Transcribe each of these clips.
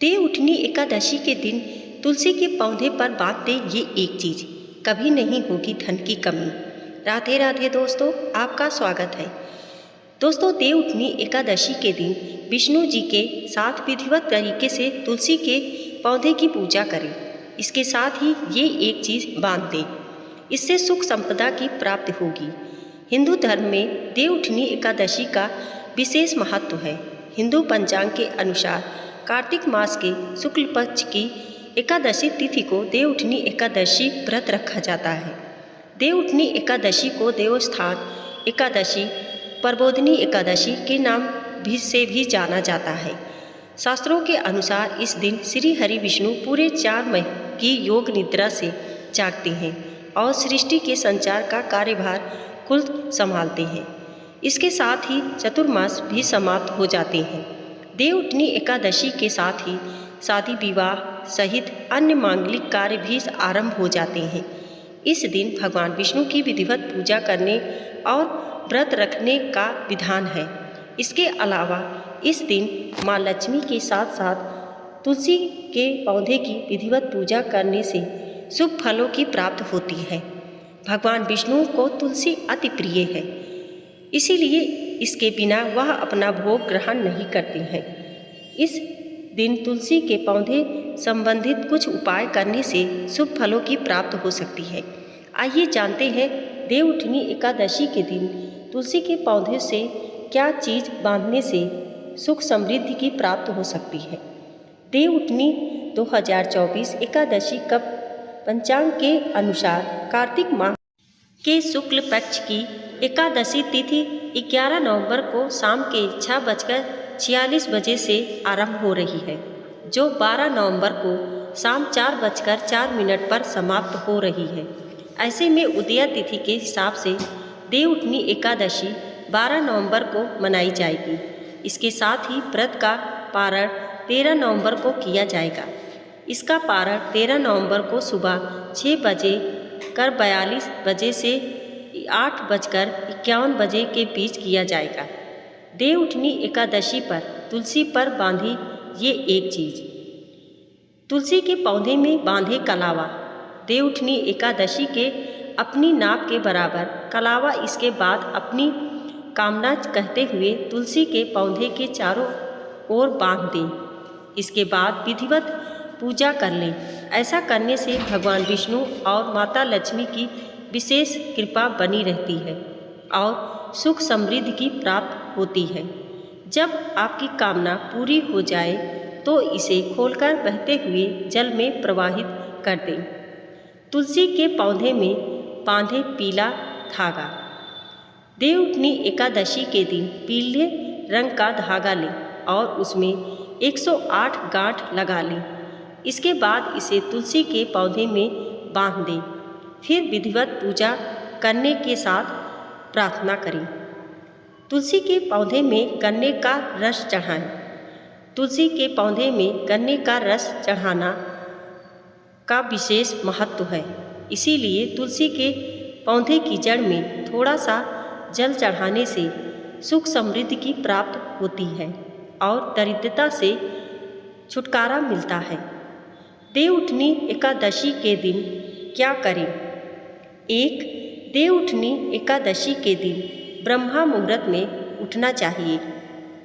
देवउठनी एकादशी के दिन तुलसी के पौधे पर बांध दे ये एक चीज, कभी नहीं होगी धन की कमी। राधे राधे दोस्तों, आपका स्वागत है। दोस्तों, देवउठनी एकादशी के दिन विष्णु जी के साथ विधिवत तरीके से तुलसी के पौधे की पूजा करें। इसके साथ ही ये एक चीज बांध दें, इससे सुख संपदा की प्राप्ति होगी। हिंदू धर्म में देवउठनी एकादशी का विशेष महत्व है। हिंदू पंचांग के अनुसार कार्तिक मास के शुक्ल पक्ष की एकादशी तिथि को देवउठनी एकादशी व्रत रखा जाता है। देवउठनी एकादशी को देवस्थान एकादशी, प्रबोधिनी एकादशी के नाम से भी जाना जाता है। शास्त्रों के अनुसार इस दिन श्री हरि विष्णु पूरे 4 माह की योग निद्रा से जागते हैं और सृष्टि के संचार का कार्यभार खुद संभालते हैं। इसके साथ ही चतुर्मास भी समाप्त हो जाते हैं। देवउठनी एकादशी के साथ ही शादी विवाह सहित अन्य मांगलिक कार्य भी आरंभ हो जाते हैं। इस दिन भगवान विष्णु की विधिवत पूजा करने और व्रत रखने का विधान है। इसके अलावा इस दिन माँ लक्ष्मी के साथ साथ तुलसी के पौधे की विधिवत पूजा करने से शुभ फलों की प्राप्ति होती है। भगवान विष्णु को तुलसी अति प्रिय है, इसीलिए इसके बिना वह अपना भोग ग्रहण नहीं करते हैं। इस दिन तुलसी के पौधे संबंधित कुछ उपाय करने से शुभ फलों की प्राप्ति हो सकती है। आइए जानते हैं देवउठनी एकादशी के दिन तुलसी के पौधे से क्या चीज़ बांधने से सुख समृद्धि की प्राप्ति हो सकती है। देवउठनी 2024 एकादशी कब पंचांग के अनुसार कार्तिक माह के शुक्ल पक्ष की एकादशी तिथि 11 नवंबर को शाम के 6:46 बजे से आरंभ हो रही है, जो 12 नवंबर को शाम 4:04 पर समाप्त हो रही है। ऐसे में उदया तिथि के हिसाब से देवउठनी एकादशी 12 नवंबर को मनाई जाएगी। इसके साथ ही व्रत का पारण 13 नवंबर को किया जाएगा। इसका पारण 13 नवंबर को सुबह 6:42 बजे से 8:51 बजे के बीच किया जाएगा। देवउठनी एकादशी पर तुलसी पर बांधी ये एक चीज। तुलसी के पौधे में बांधे कलावा। देवउठनी एकादशी के अपनी नाप के बराबर कलावा इसके बाद अपनी कामना कहते हुए तुलसी के पौधे के चारों ओर बांध दें। इसके बाद विधिवत पूजा कर लें। ऐसा करने से भगवान विष्णु और माता लक्ष्मी की विशेष कृपा बनी रहती है और सुख समृद्धि की प्राप्ति होती है। जब आपकी कामना पूरी हो जाए तो इसे खोलकर बहते हुए जल में प्रवाहित कर दें। तुलसी के पौधे में बांधे पीला धागा। देवउठनी एकादशी के दिन पीले रंग का धागा लें और उसमें 108 गांठ लगा लें। इसके बाद इसे तुलसी के पौधे में बांध दें। फिर विधिवत पूजा करने के साथ प्रार्थना करें। तुलसी के पौधे में गन्ने का रस चढ़ाएं। तुलसी के पौधे में गन्ने का रस चढ़ाना का विशेष महत्व है, इसीलिए तुलसी के पौधे की जड़ में थोड़ा सा जल चढ़ाने से सुख समृद्धि की प्राप्ति होती है और दरिद्रता से छुटकारा मिलता है। देवउठनी एकादशी के दिन क्या करें? 1. देवउठनी एकादशी के दिन ब्रह्मा मुहूर्त में उठना चाहिए।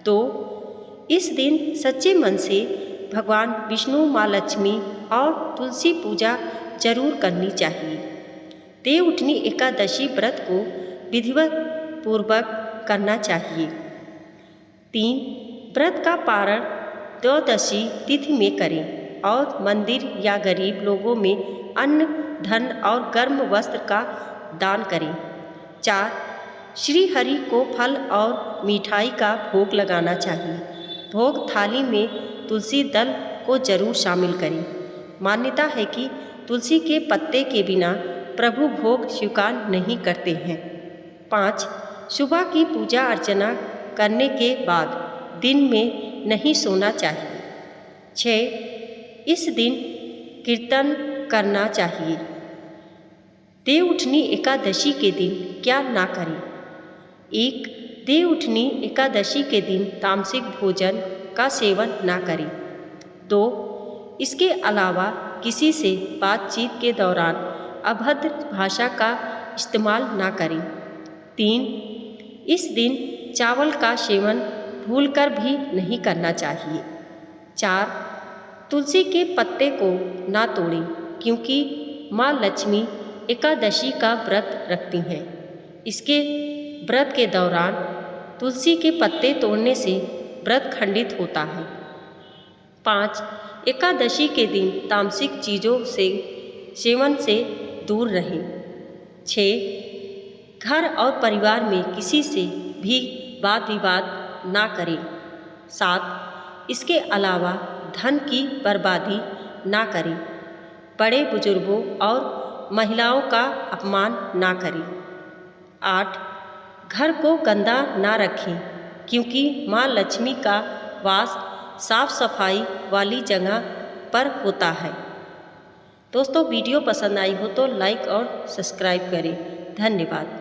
2. इस दिन सच्चे मन से भगवान विष्णु, माँ लक्ष्मी और तुलसी पूजा जरूर करनी चाहिए। देवउठनी एकादशी व्रत को विधिवत पूर्वक करना चाहिए। 3. व्रत का पारण द्वादशी तिथि में करें और मंदिर या गरीब लोगों में अन्न, धन और गर्म वस्त्र का दान करें। 4. श्री हरि को फल और मिठाई का भोग लगाना चाहिए। भोग थाली में तुलसी दल को जरूर शामिल करें। मान्यता है कि तुलसी के पत्ते के बिना प्रभु भोग स्वीकार नहीं करते हैं। 5. सुबह की पूजा अर्चना करने के बाद दिन में नहीं सोना चाहिए। 6. इस दिन कीर्तन करना चाहिए। देवउठनी एकादशी के दिन क्या ना करें? 1. देवउठनी एकादशी के दिन तामसिक भोजन का सेवन ना करें। 2. इसके अलावा किसी से बातचीत के दौरान अभद्र भाषा का इस्तेमाल ना करें। 3. इस दिन चावल का सेवन भूलकर भी नहीं करना चाहिए। 4. तुलसी के पत्ते को ना तोड़ें क्योंकि माँ लक्ष्मी एकादशी का व्रत रखती हैं। इसके व्रत के दौरान तुलसी के पत्ते तोड़ने से व्रत खंडित होता है। 5. एकादशी के दिन तामसिक चीज़ों से सेवन से दूर रहें। 6. घर और परिवार में किसी से भी वाद विवाद ना करें। 7. इसके अलावा धन की बर्बादी ना करें। बड़े बुजुर्गों और महिलाओं का अपमान ना करें। 8. घर को गंदा ना रखें क्योंकि माँ लक्ष्मी का वास साफ सफाई वाली जगह पर होता है। दोस्तों वीडियो पसंद आई हो तो लाइक और सब्सक्राइब करें। धन्यवाद।